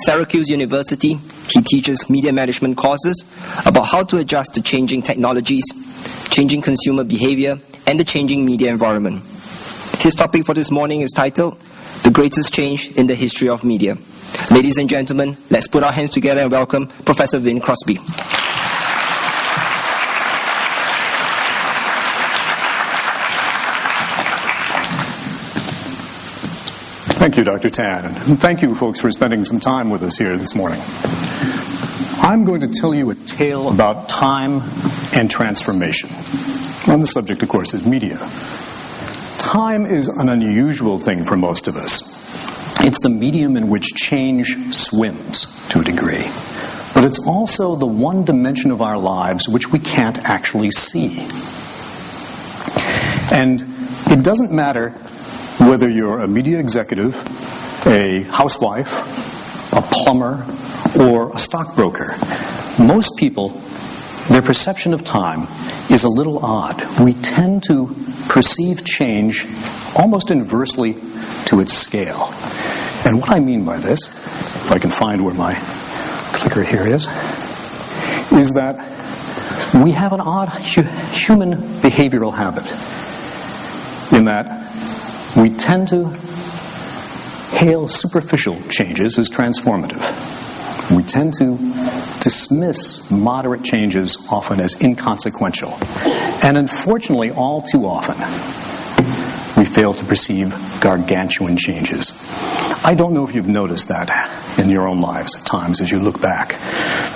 Syracuse University, he teaches media management courses about how to adjust to changing technologies, changing consumer behavior, and the changing media environment. His topic for this morning is titled, The Greatest Change in the History of Media. Ladies and gentlemen, let's put our hands together and welcome Professor Vin Crosby. Thank you, Dr. Tan, and thank you, folks, for spending some time with us here this morning. I'm going to tell you a tale about time and transformation. And the subject, of course, is media. Time is an unusual thing for most of us. It's the medium in which change swims, to a degree. But it's also the one dimension of our lives which we can't actually see. And it doesn't matter whether you're a media executive, a housewife, a plumber, or a stockbroker. Most people, their perception of time is a little odd. We tend to perceive change almost inversely to its scale. And what I mean by this, if I can find where my clicker here is that we have an odd human behavioral habit in that we tend to hail superficial changes as transformative. We tend to dismiss moderate changes often as inconsequential. And unfortunately, all too often, we fail to perceive gargantuan changes. I don't know if you've noticed that in your own lives at times as you look back.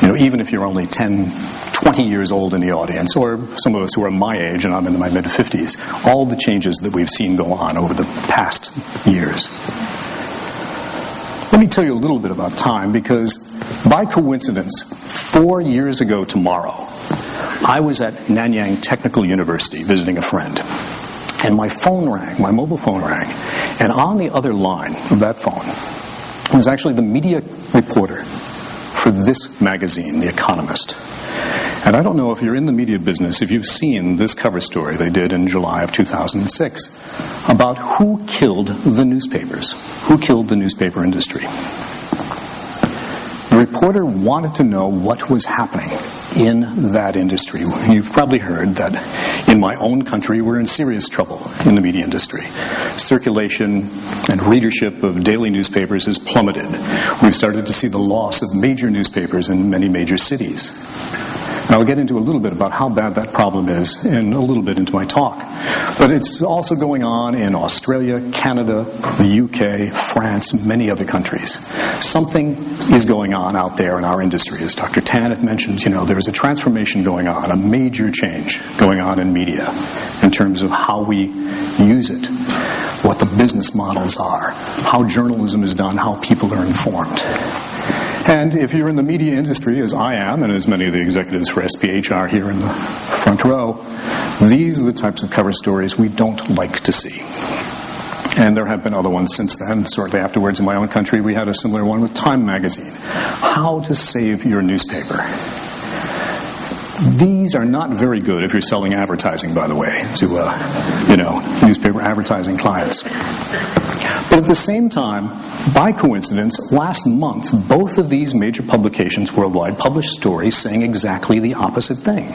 Even if you're only 10, 20 years old in the audience, or some of us who are my age, and I'm in my mid-50s, all the changes that we've seen go on over the past years. Let me tell you a little bit about time, because by coincidence, 4 years ago tomorrow, I was at Nanyang Technical University visiting a friend. And my phone rang, my mobile phone rang, and on the other line of that phone was actually the media reporter for this magazine, The Economist. And I don't know if you're in the media business, if you've seen this cover story they did in July of 2006 about who killed the newspapers, who killed the newspaper industry. The reporter wanted to know what was happening in that industry. You've probably heard that in my own country we're in serious trouble in the media industry. Circulation and readership of daily newspapers has plummeted. We've started to see the loss of major newspapers in many major cities. And I'll get into a little bit about how bad that problem is in a little bit into my talk. But it's also going on in Australia, Canada, the UK, France, many other countries. Something is going on out there in our industry. As Dr. Tan had mentioned, there is a transformation going on, a major change going on in media in terms of how we use it, what the business models are, how journalism is done, how people are informed. And if you're in the media industry, as I am, and as many of the executives for SPH are here in the front row, these are the types of cover stories we don't like to see. And there have been other ones since then. Shortly afterwards in my own country, we had a similar one with Time magazine. How to save your newspaper. These are not very good if you're selling advertising, by the way, to, newspaper advertising clients. But at the same time, by coincidence, last month, both of these major publications worldwide published stories saying exactly the opposite thing.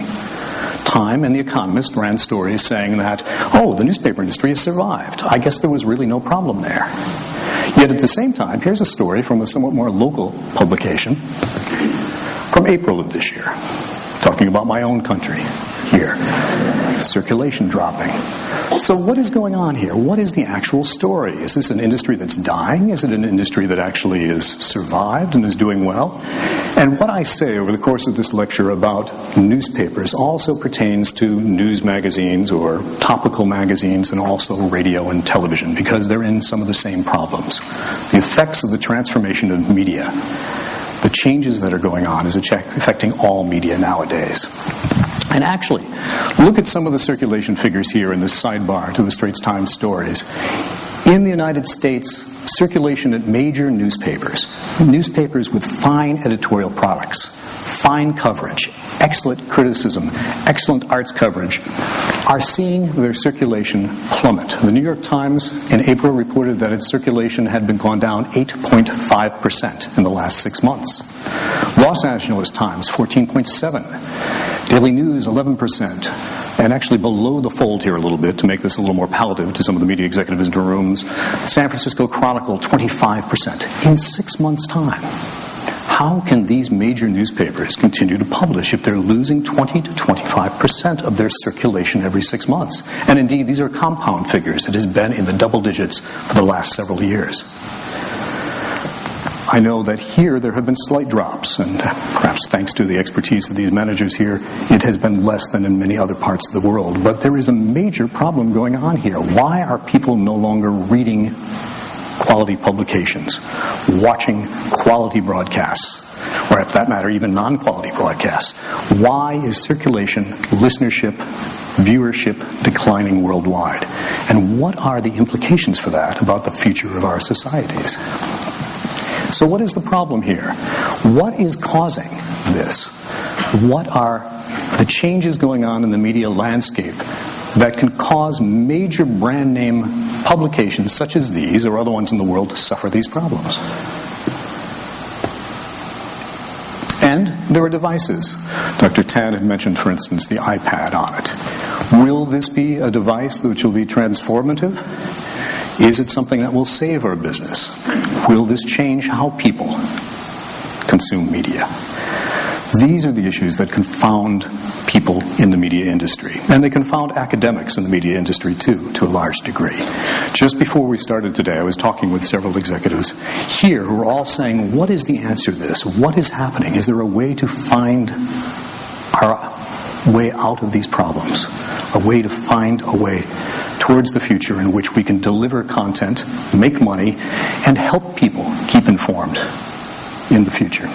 Time and The Economist ran stories saying that, the newspaper industry has survived. I guess there was really no problem there. Yet at the same time, here's a story from a somewhat more local publication from April of this year, talking about my own country here. Circulation dropping. So what is going on here? What is the actual story? Is this an industry that's dying? Is it an industry that actually has survived and is doing well? And what I say over the course of this lecture about newspapers also pertains to news magazines or topical magazines and also radio and television, because they're in some of the same problems. The effects of the transformation of media, the changes that are going on, is affecting all media nowadays. And actually, look at some of the circulation figures here in this sidebar to the Straits Times stories. In the United States, circulation at major newspapers with fine editorial products, fine coverage, excellent criticism, excellent arts coverage, are seeing their circulation plummet. The New York Times in April reported that its circulation had been gone down 8.5% in the last 6 months. Los Angeles Times, 14.7%. Daily News, 11%. And actually below the fold here a little bit, to make this a little more palatable to some of the media executives in the rooms, San Francisco Chronicle, 25%. In 6 months' time. How can these major newspapers continue to publish if they're losing 20 to 25% of their circulation every 6 months? And indeed, these are compound figures. It has been in the double digits for the last several years. I know that here there have been slight drops, and perhaps thanks to the expertise of these managers here, it has been less than in many other parts of the world. But there is a major problem going on here. Why are people no longer reading quality publications, watching quality broadcasts, or if that matter, even non-quality broadcasts? Why is circulation, listenership, viewership declining worldwide? And what are the implications for that about the future of our societies? So what is the problem here? What is causing this? What are the changes going on in the media landscape that can cause major brand name publications such as these or other ones in the world to suffer these problems? And there are devices. Dr. Tan had mentioned, for instance, the iPad on it. Will this be a device which will be transformative? Is it something that will save our business? Will this change how people consume media? These are the issues that confound people in the media industry. And they confound academics in the media industry, too, to a large degree. Just before we started today, I was talking with several executives here who were all saying, what is the answer to this? What is happening? Is there a way to find our way out of these problems? A way to find a way towards the future in which we can deliver content, make money, and help people keep informed in the future?